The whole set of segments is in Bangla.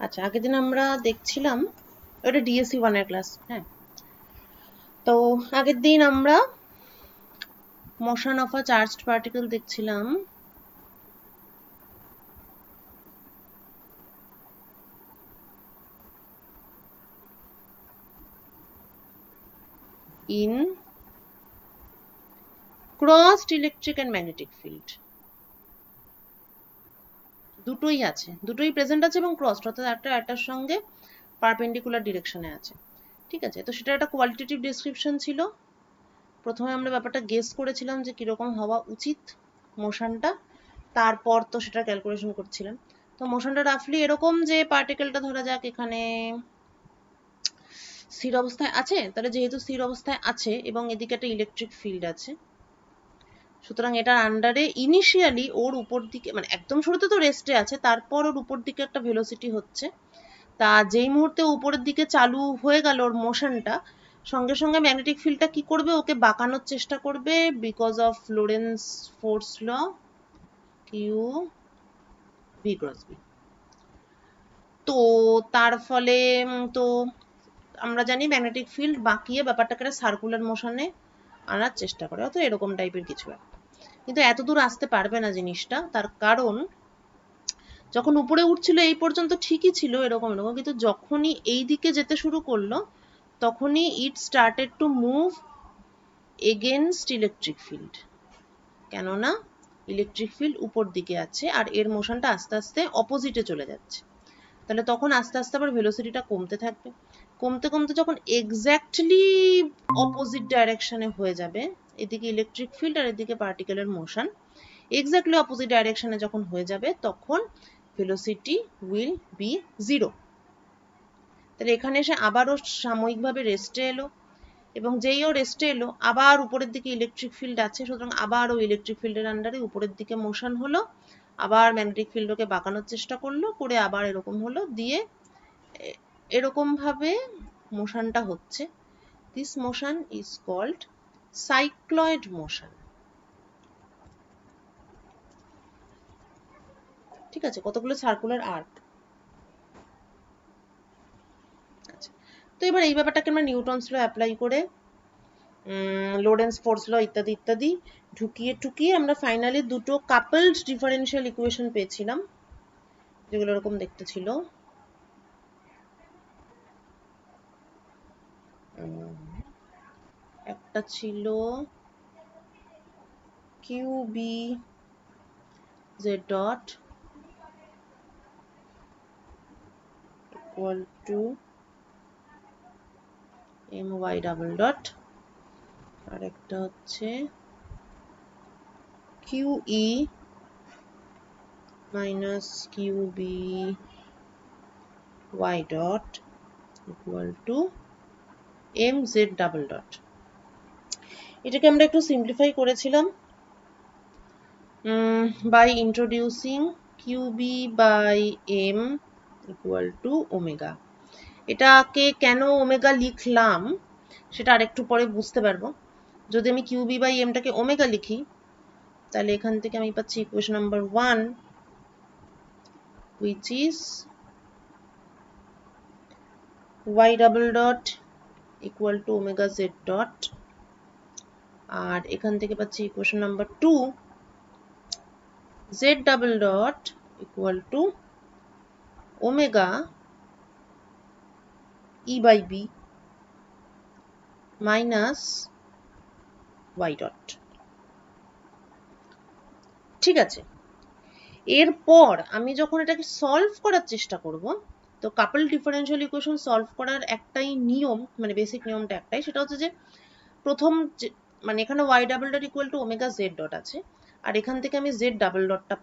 আচ্ছা, আগের দিন আমরা দেখছিলাম, ওটা ডিএসসি 1 এর ক্লাস। হ্যাঁ, তো আগের দিন আমরা motion of a charged particle দেখছিলাম। In crossed electric and magnetic field, দুটোই আছে, দুটোই প্রেজেন্ট আছে এবং ক্রসড, অর্থাৎ একটা একটার সঙ্গে পারপেন্ডিকুলার ডিরেকশনে আছে। ঠিক আছে, তো সেটা একটা কোয়ালিটেটিভ ডেসক্রিপশন ছিল। প্রথমে আমরা ব্যাপারটা গেস করেছিলাম যে কিরকম হওয়া উচিত মোশনটা, তারপর তো সেটা ক্যালকুলেশন করছিলাম। তো মোশনটা রাফলি এরকম যে পার্টিকেলটা ধরা যাক এখানে স্থির অবস্থায় আছে, তাহলে যেহেতু স্থির অবস্থায় আছে এবং এদিকে একটা ইলেকট্রিক ফিল্ড আছে, সুতরাং এটার আন্ডারে ইনিশিয়ালি ওর উপর দিকে, মানে একদম শুরুতে তো রেস্টে আছে, তারপর ওর উপর দিকে একটা ভেলোসিটি হচ্ছে। তা যেই মুহূর্তে উপরের দিকে চালু হয়ে গেল ওর মোশনটা, সঙ্গে সঙ্গে ম্যাগনেটিক ফিল্ডটা কি করবে, ওকে বাঁকানোর চেষ্টা করবে, because of Lorentz force law, q v cross B. তো তার ফলে তো আমরা জানি ম্যাগনেটিক ফিল্ড বাঁকিয়ে ব্যাপারটাকে সার্কুলার মোশনে আনার চেষ্টা করে, অত এরকম টাইপের কিছু একটা। কিন্তু এত দূর আসতে পারবে না জিনিসটা, তার কারণ যখন উপরে উঠছিল এই পর্যন্ত ঠিকই ছিল এরকম এরকম, কিন্তু যখনই এই দিকে যেতে শুরু করলো তখনই it started to move against electric field, কেননা ইলেকট্রিক ফিল্ড উপর দিকে আছে আর এর মোশনটা আস্তে আস্তে অপোজিটে চলে যাচ্ছে। তাহলে তখন আস্তে আস্তে আবার ভেলোসিটিটা কমতে থাকবে, কমতে কমতে যখন এক্স্যাক্টলি অপোজিট ডাইরেকশনে হয়ে যাবে, এদিকে ইলেকট্রিক ফিল্ড আর এদিকে পার্টিকেলের মোশন এক্স্যাক্টলি অপোজিট ডাইরেকশনে যখন হয়ে যাবে, তখন ভেলোসিটি উইল বি জিরো। তাহলে এখানে এসে আবারও সাময়িকভাবে রেস্টে এলো, এবং যেই ও রেস্টে এলো আবার উপরের দিকে ইলেকট্রিক ফিল্ড আছে, সুতরাং আবার ও ইলেকট্রিক ফিল্ডের আন্ডারে উপরের দিকে মোশন হলো, আবার ম্যাগনেটিক ফিল্ডকে বাঁকানোর চেষ্টা করলো, করে আবার এরকম হলো, দিয়ে এরকম ভাবে মোশনটা হচ্ছে। This motion is called cycloid motion. ঠিক আছে, কতগুলো সার্কুলার আর্ক। আচ্ছা, তো এবার এই ব্যাপারটাকে আমরা নিউটনস ল অ্যাপ্লাই করে লোরেন্স ফোর্স ল ইত্যাদি ইত্যাদি ঢুকিয়ে টুকিয়ে আমরা ফাইনালি দুটো কাপলড ডিফারেনশিয়াল ইকুয়েশন পেয়েছিলাম, যেগুলো এরকম দেখতে ছিল। একটা ছিল q B z dot equal to m y double dot, আর একটা হচ্ছে q E minus q B y dot equal to m z double dot. এটাকে আমরা একটু সিম্পলিফাই করেছিলাম by introducing qb by m equal to omega। এটাকে কেন ওমেগা লিখলাম সেটা আরেকটু পরে বুঝতে পারবো। যদি আমি qb by m টাকে ওমেগা লিখি, তাহলে এখান থেকে আমি পাচ্ছি equation number 1, which is y double dot equal to omega z dot, আর এখান থেকে পাচ্ছি equation number 2, z double dot equal to omega e by b minus y dot। ঠিক আছে, এরপর আমি যখন এটাকে সলভ করার চেষ্টা করব, তো কাপল ডিফারেনশিয়াল ইকুয়েশন সলভ করার একটাই নিয়ম, মানে বেসিক নিয়মটা একটাই, সেটা হচ্ছে যে প্রথম মানে এখানে y double dot equal to omega Z dot আছে, আর এখান থেকে আমি জেড ডাবল ডটটা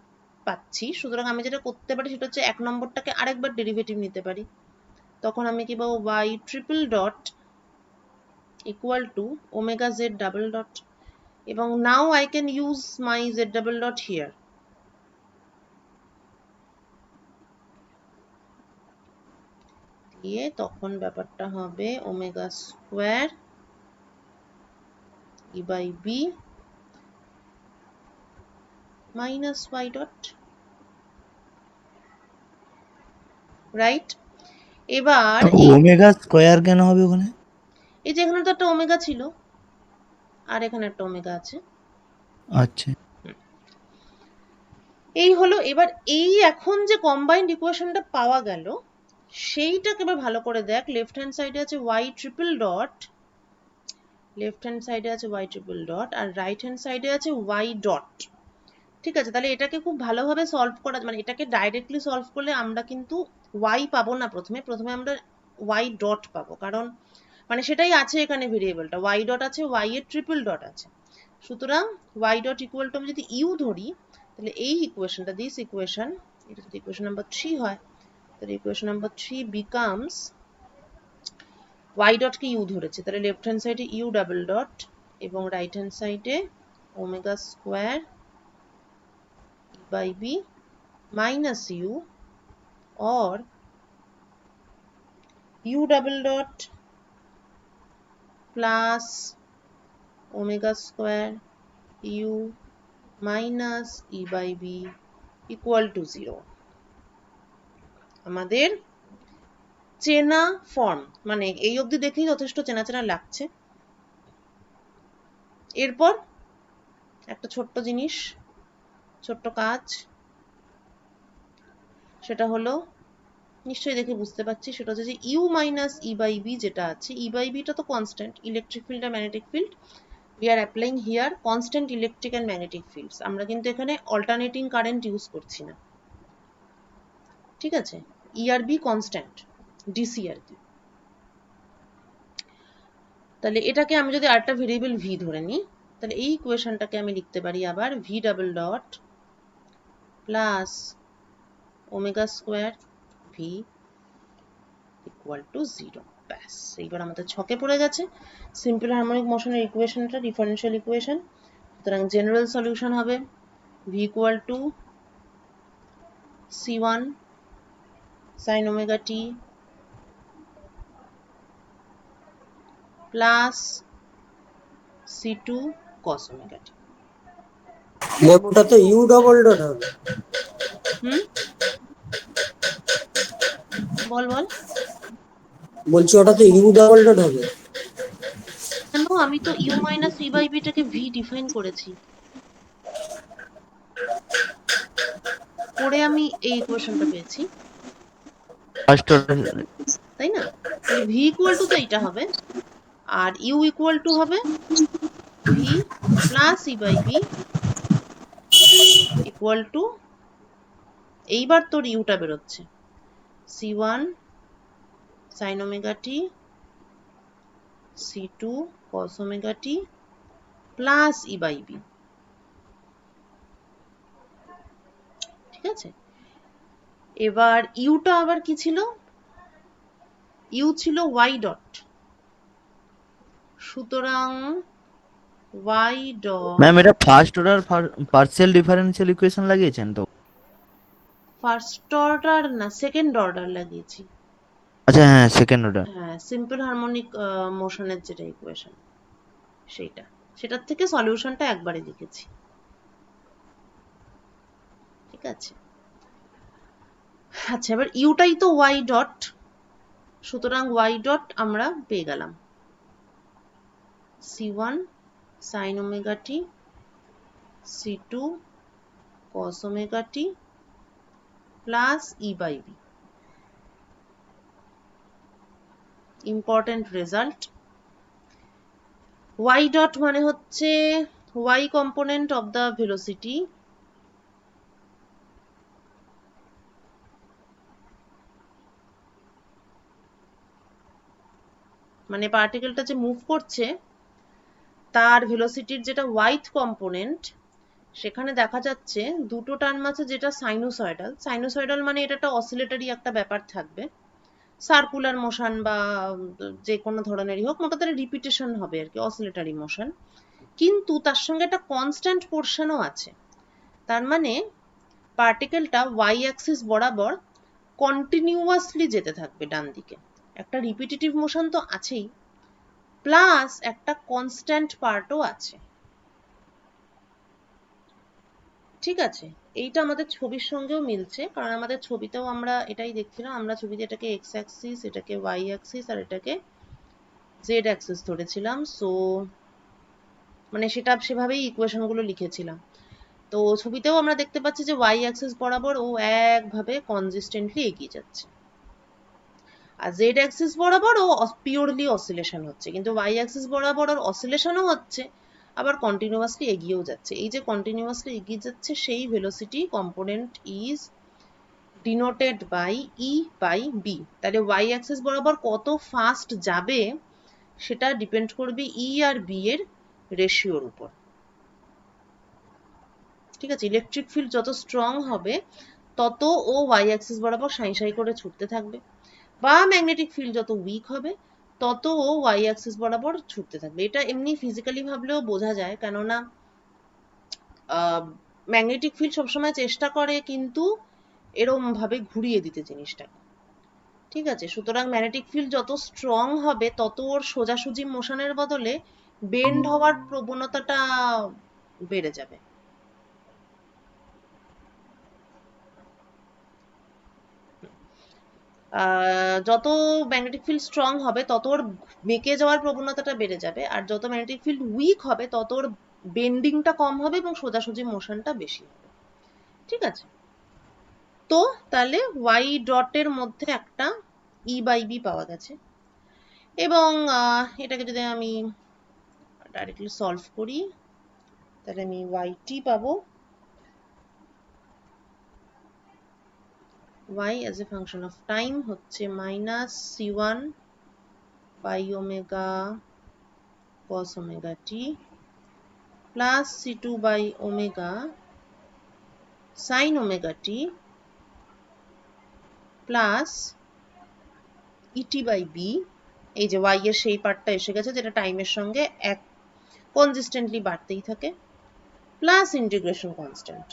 পাচ্ছি, সুতরাং আমি যেটা করতে পারি সেটা হচ্ছে এক নম্বরটাকে আরেকবার ডেরিভেটিভ নিতে পারি। তখন আমি কি পাবো, y triple dot equal to omega z double dot, এবং now I can use my z double dot here. দিয়ে তখন ব্যাপারটা হবে omega square E by B minus y dot. Right? এবার ওমেগা স্কয়ার কেন হবে ওখানে? এই যে এখানে তো একটা ওমেগা ছিল আর এখানে একটা ওমেগা আছে। আচ্ছা, এই হলো। এবার এই এখন যে কম্বাইন্ড ইকুয়েশনটা পাওয়া গেল সেইটাকে এবার ভালো করে দেখ। লেফট হ্যান্ড সাইডে আছে y triple dot, left hand সাইডে আছে y ট্রিপল ডট, আর রাইট হ্যান্ড সাইডে আছে y ডট। ঠিক আছে, তাহলে এটাকে খুব ভালোভাবে সলভ করা, মানে এটাকে ডাইরেক্টলি সলভ করলে আমরা কিন্তু y পাবো না, প্রথমে আমরা y ডট পাবো, কারণ মানে সেটাই আছে এখানে ভেরিয়েবলটা y ডট আছে, y এর ট্রিপল ডট আছে। সুতরাং y ডট ইকুয়াল টু আমি যদি u ধরি, তাহলে এই ইকুয়েশনটা, দিস ইকুয়েশন, এটা যদি ইকুয়েশন নাম্বার 3 হয়, তাহলে equation number 3 becomes y dot কে u ধরেছে, তাহলে লেফট হ্যান্ড সাইডে u ডাবল ডট এবং রাইট হ্যান্ড সাইডে omega square by b minus u, or u double dot plus omega square u minus e by b equal to 0. আমাদের চেনা ফর্ম, মানে এই অবধি দেখলেই যথেষ্ট চেনা চেনা লাগছে। এরপর একটা ছোট্ট জিনিস, ছোট্ট কাজ, সেটা হলো নিশ্চয়ই দেখে বুঝতে পারছি, সেটা হচ্ছে যে u minus E by B যেটা আছে, ই বাই বিটা তো কনস্ট্যান্ট, ইলেকট্রিক ফিল্ড আর magnetic field, we are applying here constant electric and magnetic fields, আমরা কিন্তু এখানে alternating current ইউজ করছি না, ঠিক আছে? ই আর বি কনস্ট্যান্ট, ডিসি আর কি। তাহলে এটাকে আমি যদি আরেকটা ভেরিয়েবল ভি ধরে নিই, তাহলে এই ইকুয়েশনটাকে আমি লিখতে পারি আবার V double dot plus omega square V equal to 0। ব্যাস, এইবার আমাদের ছকে পড়ে গেছে সিম্পল হারমোনিক মোশনের ইকুয়েশনটা, ডিফারেনশিয়াল ইকুয়েশন। সুতরাং জেনারেল সলিউশন হবে V equal to c1 sin omega t plus c2 cos omega t। লেফটটা তো ইউ ডাবল ডট হবে। হুম, বল বল। বলছি ওটা তো ইউ ডাবল ডট হবে। কেন, আমি তো ইউ মাইনাস ই বাই বিটাকে ভি ডিফাইন করেছি, করে আমি এই ইকুয়েশনটা পেয়েছি, ফার্স্ট অর্ডার। তাই না? তাহলে ভি ইকুয়াল টু তো এইটা হবে, আর ইউ ইকুয়াল টু হবে v plus E by B equal to, এইবার তোর ইউটা বেরোচ্ছে c1 sin omega t c2 cos omega t plus E by B. ঠিক আছে, এবার ইউটা আবার কি ছিল? ইউ ছিল y ডট, সুতরাং y ডট, ম্যাম এটা first order partial differential equation লাগিয়েছেন তো? ফার্স্ট অর্ডার না, সেকেন্ড অর্ডার লাগিয়েছি। আচ্ছা হ্যাঁ, সেকেন্ড অর্ডার। হ্যাঁ, সিম্পল হারমোনিক মোশনের যেটা ইকুয়েশন সেইটা, সেটার থেকে সলিউশনটা একবারে লিখেছি। ঠিক আছে, আচ্ছা এবার ইউটাই তো y ডট, সুতরাং y ডট আমরা পেয়ে গেলাম c1 sin omega t c2 cos omega t plus e by b। Important result, y dot মানে হচ্ছে y component of the velocity, মানে পার্টিকেলটা যে মুভ করছে তার ভেলোসিটির যেটা ওয়াইথ কম্পোনেন্ট, সেখানে দেখা যাচ্ছে দুটো টার্ম আছে, যেটা সাইনোসয়েডাল, সাইনোসয়েডাল মানে এটা একটা অসিলেটরি একটা ব্যাপার থাকবে, সার্কুলার মোশন বা যে কোনো ধরনেরই হোক, মোটা তাহলে রিপিটেশন হবে আর কি, অসিলেটরি মোশন, কিন্তু তার সঙ্গে একটা কনস্ট্যান্ট পোর্শনও আছে। তার মানে পার্টিকেলটা ওয়াই অ্যাক্সিস বরাবর কন্টিনিউয়াসলি যেতে থাকবে ডান দিকে, একটা রিপিটেটিভ মোশন তো আছেই, প্লাস একটা কনস্ট্যান্ট পার্টও আছে। ঠিক আছে, এইটা আমাদের ছবির সঙ্গেও মিলছে, কারণ আমাদের ছবিতেও আমরা এটাই দেখছিলাম। আমরা ছবিতে এটাকে এক্স অ্যাক্সিস, এটাকে ওয়াই অ্যাক্সিস আর এটাকে জেড অ্যাক্সিস ধরেছিলাম। সো মানে সেটা সেভাবেই ইকুয়েশন গুলো লিখেছিলাম। তো ছবিতেও আমরা দেখতে পাচ্ছি যে ওয়াই অ্যাক্সিস বরাবর ও একভাবে কনসিস্টেন্টলি এগিয়ে যাচ্ছে, আর জেড অ্যাক্সিস বরাবর ও পিওরলি অসিলেশন হচ্ছে, কিন্তু ওয়াই অ্যাক্সিস বরাবর ওর অসিলেশনও হচ্ছে, আবার কন্টিনিউয়াসলি এগিয়েও যাচ্ছে। এই যে কন্টিনিউয়াসলি এগিয়ে যাচ্ছে, সেই velocity component is denoted by E by B. তাহলে ওয়াই অ্যাক্সিস বরাবর কত ফাস্ট যাবে সেটা ডিপেন্ড করবে ই আর বি এর রেশিওর উপর। ঠিক আছে, ইলেকট্রিক ফিল্ড যত স্ট্রং হবে তত ও ওয়াই অ্যাক্সিস বরাবর সাই সাই করে ছুটতে থাকবে, বা ম্যাগনেটিক ফিল্ড যত উইক হবে তত ও ওয়াই অ্যাক্সিস বরাবর ছুটতে থাকবে। এটা এমনি ফিজিক্যালি ভাবলেও বোঝা যায়, কেননা ম্যাগনেটিক ফিল্ড সবসময় চেষ্টা করে কিন্তু এরম ভাবে ঘুরিয়ে দিতে জিনিসটাকে। ঠিক আছে, সুতরাং ম্যাগনেটিক ফিল্ড যত স্ট্রং হবে তত ওর সোজাসুজি মোশনের বদলে বেন্ড হওয়ার প্রবণতাটা বেড়ে যাবে। যত ম্যাগনেটিক ফিল্ড স্ট্রং হবে তত ওর বেঁকে যাওয়ার প্রবণতাটা বেড়ে যাবে, আর যত ম্যাগনেটিক ফিল্ড উইক হবে তত ওর বেন্ডিংটা কম হবে এবং সোজাসুজি মোশনটা বেশি হবে। ঠিক আছে, তো তাহলে ওয়াই ডটের মধ্যে একটা ই বাই বি পাওয়া গেছে, এবং এটাকে যদি আমি ডাইরেক্টলি সলভ করি তাহলে আমি ওয়াই টি পাবো, y as a function of time হচ্ছে minus c1 by omega cos omega t plus c2 by omega sin omega t plus et by b। এই যে y এর সেই পার্টটা এসে গেছে যেটা টাইমের সঙ্গে এক কনসিস্টেন্টলি বাড়তেই থাকে, প্লাস ইন্টিগ্রেশন কনস্ট্যান্ট।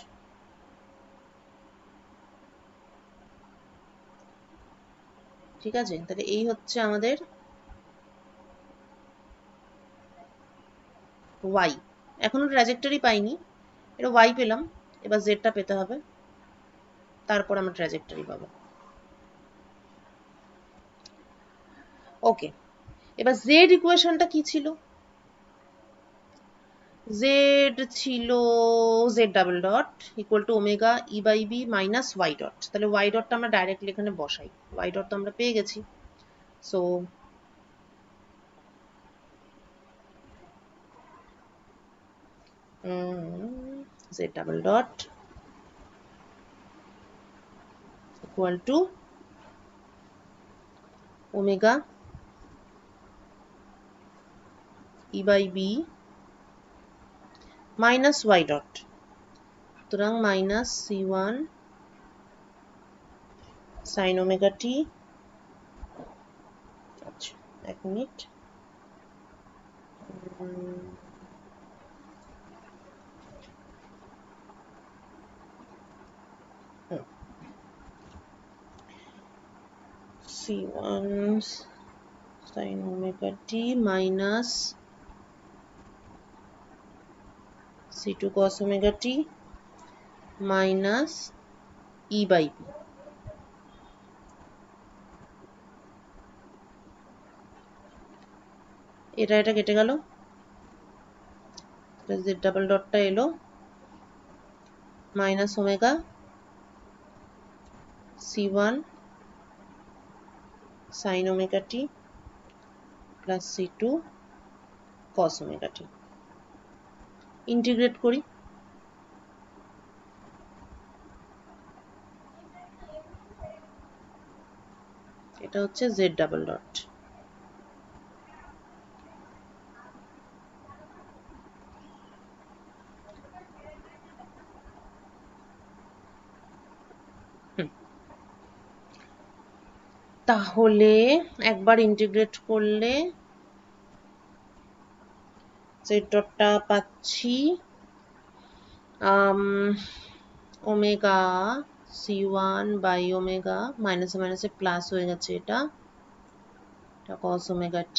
ঠিক আছে, তাহলে এই হচ্ছে আমাদের y। এখনো ট্র্যাজেক্টরি পাইনি, এটা y পেলাম, এবার z টা পেতে হবে, তারপর আমরা ট্র্যাজেক্টরি পাবো। ওকে, এবার z ইকুয়েশনটা কি ছিল? z ছিল z double dot equal to omega E by B minus y dot. তাহলে ওয়াই ডটটা আমরা ডাইরেক্টলি এখানে বসাই, ওয়াই ডট তো আমরা পেয়ে গেছি। So z double dot equal to omega E by B minus y dot, সুতরাং minus c1 sine omega t. আচ্ছা, এক minute, c1 sin omega t minus c2 cos omega t minus e by b। এটা কেটে গেল, z ডাবল ডটটা এলো minus omega c1 sin omega t plus c2 cos omega t। Integrate করি, এটা হচ্ছে z ডাবল ডট। তাহলে একবার ইন্টিগ্রেট করলে z ডটটা পাচ্ছি ওমেগা c1 বাই ওমেগা, মাইনাসে মাইনাসে প্লাস হয়ে গেছে, এটা cos omega t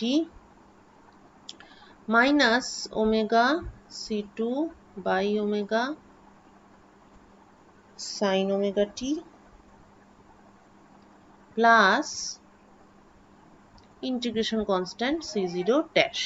minus omega c2 by omega sin omega t plus integration constant c0 dash.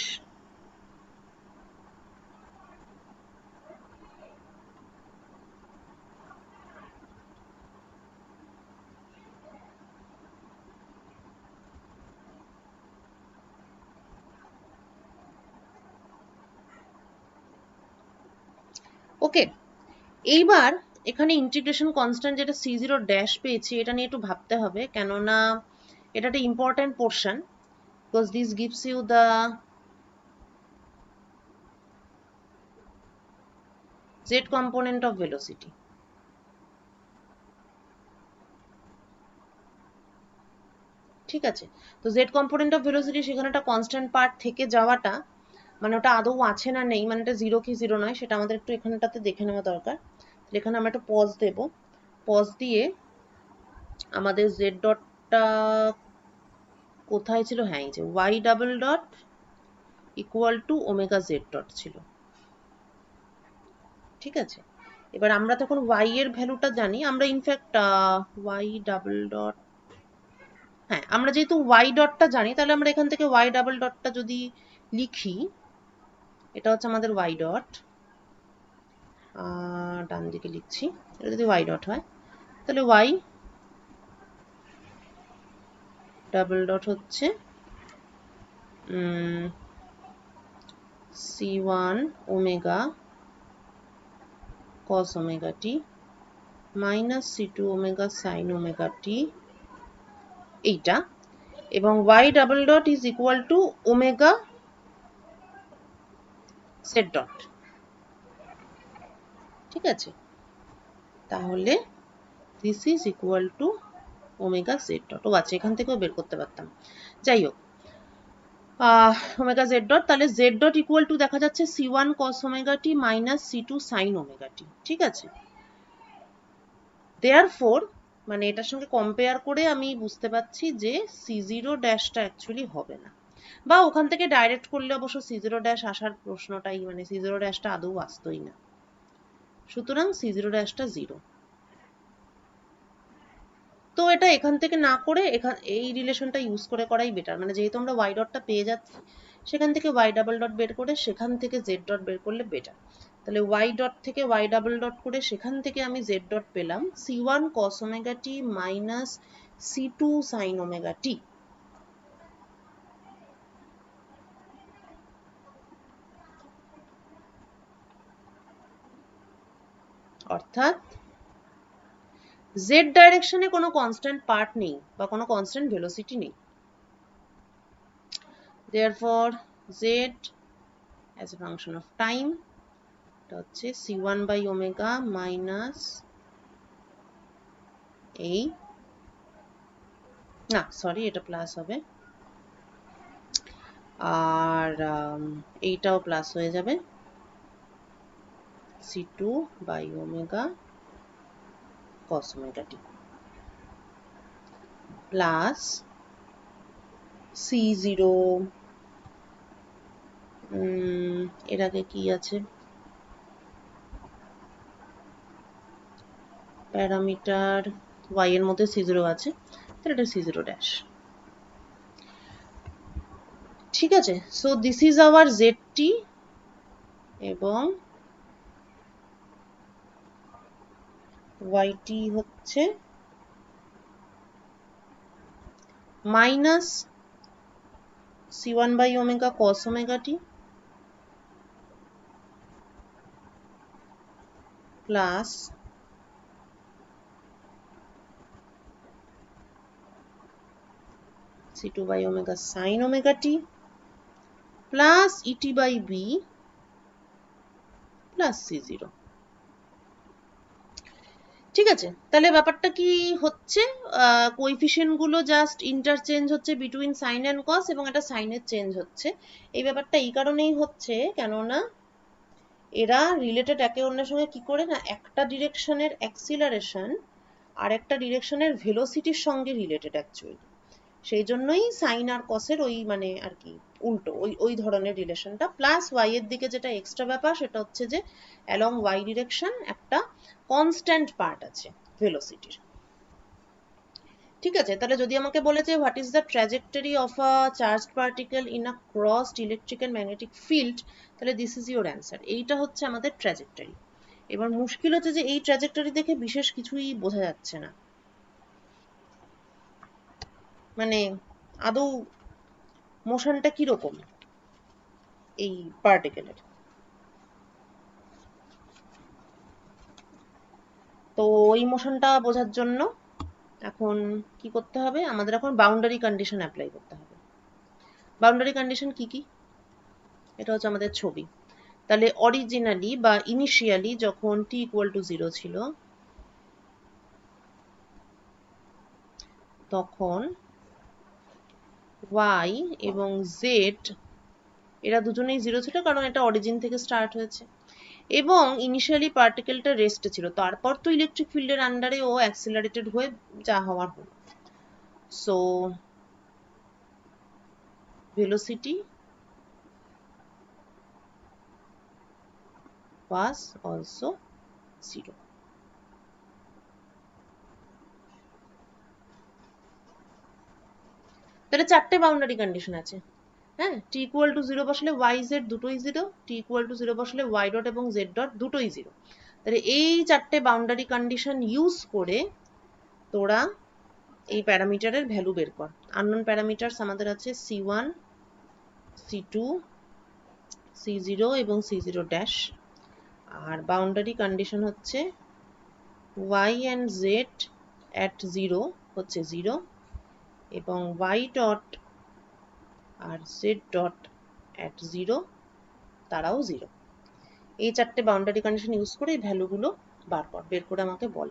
Okay, এইবার এখানে ইন্টিগ্রেশন কনস্ট্যান্ট যেটা c0 ড্যাশ পেয়েছি এটা নিয়ে একটু ভাবতে হবে, কেননা এটা একটা important portion, because this gives you the z component of velocity. ঠিক আছে, তো z component of velocity সেখানে একটা কনস্ট্যান্ট পার্ট থেকে যাওয়াটা মানে ওটা আদৌ আছে না নেই, মানে এটা জিরো কি জিরো নয় সেটা আমাদের একটু এখানটাতে দেখে নেওয়া দরকার। এখানে আমরা একটা পজ দেব, পজ দিয়ে আমাদের z ডটটা কোথায় ছিল, হ্যাঁ এই যে y double dot equal to omega z dot ছিল। ঠিক আছে, এবার আমরা তখন y এর ভ্যালুটা জানি, আমরা ইনফ্যাক্ট y ডাবল ডট, হ্যাঁ আমরা যেহেতু y ডটটা জানি তাহলে আমরা এখান থেকে y ডাবল ডটটা যদি লিখি, এটা হচ্ছে আমাদের y ডট, ডান দিকে লিখছি, এটা যদি y ডট হয় তাহলে y ডাবল ডট হচ্ছে c1 omega cos omega t minus c2 omega sin omega t, এইটা, এবং y double dot is equal to omega z dot. ঠিক আছে, তাহলে this is equal to omega z dot. ও আচ্ছা, এখান থেকেও বের করতে পারতাম, যাই হোক ওমেগা z ডট, তাহলে z ডট ইকুয়াল টু দেখা যাচ্ছে c1 cos omega t minus c2 sin omega t। ঠিক আছে, দেয়ারফোর মানে এটার সঙ্গে কম্পেয়ার করে আমি বুঝতে পারছি যে c0 ড্যাশটা অ্যাকচুয়ালি হবে না, বা ওখান থেকে ডাইরেক্ট করলে অবশ্য c0 ড্যাশ আসার প্রশ্নটাই, মানে c0 ড্যাশটা আদৌ আসতোই না, সুতরাং c0 ড্যাশটা 0। তো এটা এখান থেকে না করে এই রিলেশনটা ইউজ করে করাই বেটার, মানে যেহেতু আমরা y ডটটা পেয়ে যাচ্ছি সেখান থেকে y ডাবল ডট বের করে সেখান থেকে z ডট বের করলে বেটার। তাহলে y ডট থেকে y ডাবল ডট করে সেখান থেকে আমি z ডট পেলাম c1 cos omega t minus c2 sin omega t। অর্থাৎ z ডাইরেকশনে কোনো কনস্ট্যান্ট পার্ট নেই বা কোনো কনস্ট্যান্ট ভেলোসিটি নেই, therefore z as a function of time এটা হচ্ছে c1 বাই ওমেগা মাইনাস এই, না সরি এটা প্লাস হবে, আর এইটাও প্লাস হয়ে যাবে c2 by omega cos omega t plus c0, এর আগে কি আছে, প্যারামিটার y এর মধ্যে c0 আছে, তাহলে এটা c0 ড্যাশ। ঠিক আছে, so this is our zt এবং yt হচ্ছে minus c1 by omega cos omega t plus c2 by omega sin omega t plus et by b plus c0। ঠিক আছে, তাহলে ব্যাপারটা কি হচ্ছে, কোএফিসিয়েন্ট গুলো জাস্ট ইন্টারচেঞ্জ হচ্ছে বিটুইন সাইন এন্ড কস, এবং এটা সাইনের চেঞ্জ হচ্ছে। এই ব্যাপারটা এই কারণেই হচ্ছে কেননা এরা রিলেটেড একে অন্যের সঙ্গে কি করে না, একটা ডিরেকশনের অ্যাক্সিলারেশন আর একটা ডিরেকশনের ভেলোসিটির সঙ্গে রিলেটেড অ্যাকচুয়ালি। সেই জন্যই সাইন আর কসের ওই মানে আর কি উল্টো ওই ওই ধরনের রিলেশনটা, প্লাস ওয়াই এর দিকে যেটা এক্সট্রা ব্যাপার সেটা হচ্ছে যে অ্যালং ওয়াই ডিরেকশন একটা কনস্ট্যান্ট পার্ট আছে ভেলোসিটির। ঠিক আছে, তাহলে যদি আমাকে বলে যে what is the trajectory of a charged particle in a crossed electric and magnetic field, তাহলে দিস ইজ ইউর অ্যান্সার। এইটা হচ্ছে আমাদের ট্র্যাজেক্টরি। এবার মুশকিল হচ্ছে যে এই ট্র্যাজেক্টরি দেখে বিশেষ কিছুই বোঝা যাচ্ছে না, মানে আদৌ মোশনটা কিরকম এই পার্টিকেলের। তো এই মোশনটা বোঝার জন্য এখন কি করতে হবে, আমাদের এখন বাউন্ডারি কন্ডিশন অ্যাপ্লাই করতে হবে। বাউন্ডারি কন্ডিশন কি কি, এটা হচ্ছে আমাদের ছবি। তাহলে অরিজিনালি বা ইনিশিয়ালি যখন t ইকুয়াল টু 0 ছিল তখন y এবং z এরা দুজনেই 0 ছিল, কারণ এটা অরিজিন থেকে স্টার্ট হয়েছে, এবং ইনিশিয়ালি পার্টিকেলটা রেস্টে ছিল, তারপর তো ইলেকট্রিক ফিল্ডের আন্ডারে ও অ্যাক্সিলারেটেড হয়ে যা হওয়ার হলো। So velocity was also 0. তাহলে চারটে বাউন্ডারি কন্ডিশন আছে। হ্যাঁ, টি ইকুয়াল টু 0 বসলে ওয়াই জেড দুটোই 0, টি ইকুয়াল টু 0 বসলে ওয়াই ডট এবং জেড ডট দুটোই 0। তাহলে এই চারটে বাউন্ডারি কন্ডিশন ইউজ করে তোরা এই প্যারামিটারের ভ্যালু বের কর। আননোন প্যারামিটারস আমাদের আছে c1, c2, c0 এবং c0 ড্যাশ, আর বাউন্ডারি কন্ডিশন হচ্ছে y and z at 0 হচ্ছে 0, এবং y ডট আর z ডট at 0 তারাও 0। এই চারটে বাউন্ডারি কন্ডিশন ইউজ করে এই ভ্যালুগুলো বের করে আমাকে বল।